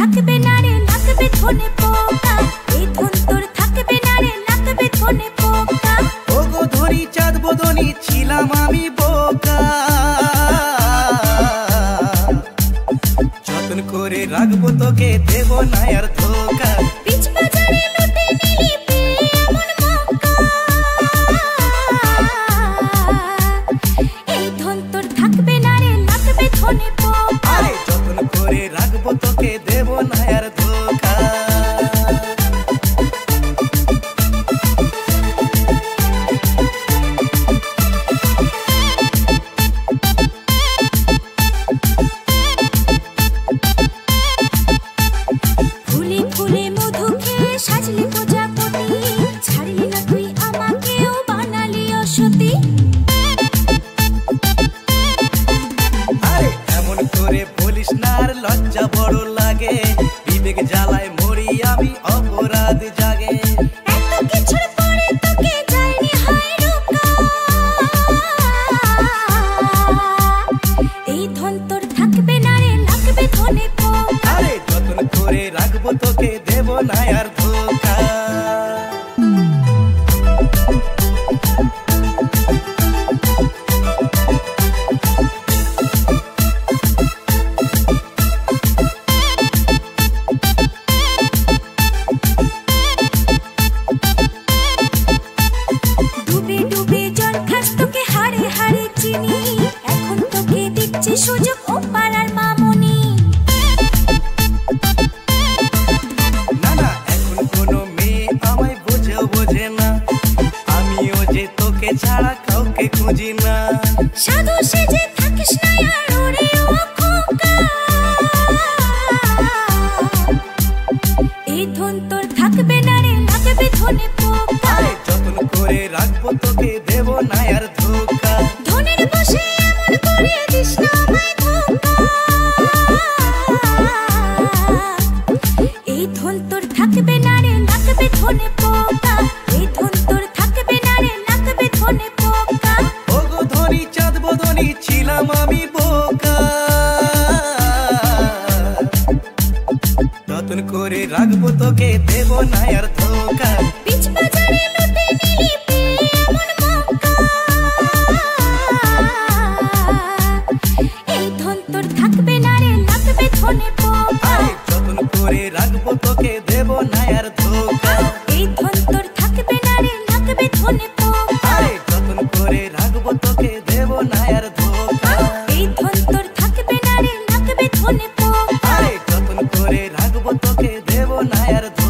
থাকবে না রে লাগবে ধনে পোকা, এই ধন তোর থাকবে না রে লাগবে ধনে পোকা। ওগো ধরি চাঁদ বদনি ছিলাম আমি বোকা, যতন করে রাখবো তোকে দেব না আর ধোকা। বীজ বাজারে লুটে নিলি পেয়ে এমন মৌকা, এই ধন তোর থাকবে না রে লাগবে ধনে পোকা। আরে যতন করে রাখবো তোকে দেব না আর ধোকা। ফুলে ফুলে মধু খেয়ে সাজলি প্রজাপতি, ছাড়লি না তুই আমাকেও বানালি অসতী। আরে এমন করে বলিস না আর লজ্জা বড় লাগে, বিবেক জ্বালায় মরি আমি অপরাধ জাগে। এত কিছুর পরে তোকে যায়নি হায় রোকা, এই ধন তোর থাকবে না রে লাগবে ধনে পোকা। আরে যতন করে রাখবো তোকে দেব না আর ধোকা। ডুবে ডুবে জল খাস তোকে হাড়ে হাড়ে চিনি, এখন তোকে দিচ্ছি সুযোগ ও পাড়ার মামুনি। না না এখন কোনো মেয়ে আমায় বোঝে না, আমিও যে তোকে ছাড়া কাউকে খুঁজি না। সাধু সেজে থাকিস না আর ওরে ও খোকা, এই ধন তোর থাকবে না রে লাগবে ধনে পোকা। আরে যতন করে রাখবো তোকে দেব না আর ধোকা। ধনের বসে এমন করে দিস না আমায় ধোকা, এই ধন তোর থাকবে না রে লাগবে ধনে পোকা, এই ধন তোর থাকবে না রে লাগবে ধনে পোকা। ওগো ধরি চাঁদ বদনি ছিলাম আমি বোকা, যতন করে রাখবো তোকে দেব না আর ধোকা। বীজ বাজারে লুটে নিলি পেয়ে এমন মৌকা, এই ধন তোর থাকবে না রে লাগবে ধনে পোকা। আরে যতন করে রাখবো তোকে দেব না আর ধোকা। এই ধন তোর থাকবে না রে লাগবে ধনে পোকা, আরে যতন করে রাখবো তোকে দেব না আর ধোকা। এই ধন তোর থাকবে না রে লাগবে ধনে পোকা। আরে যতন করে রাখবো তোকে দেব না আর ধোকা।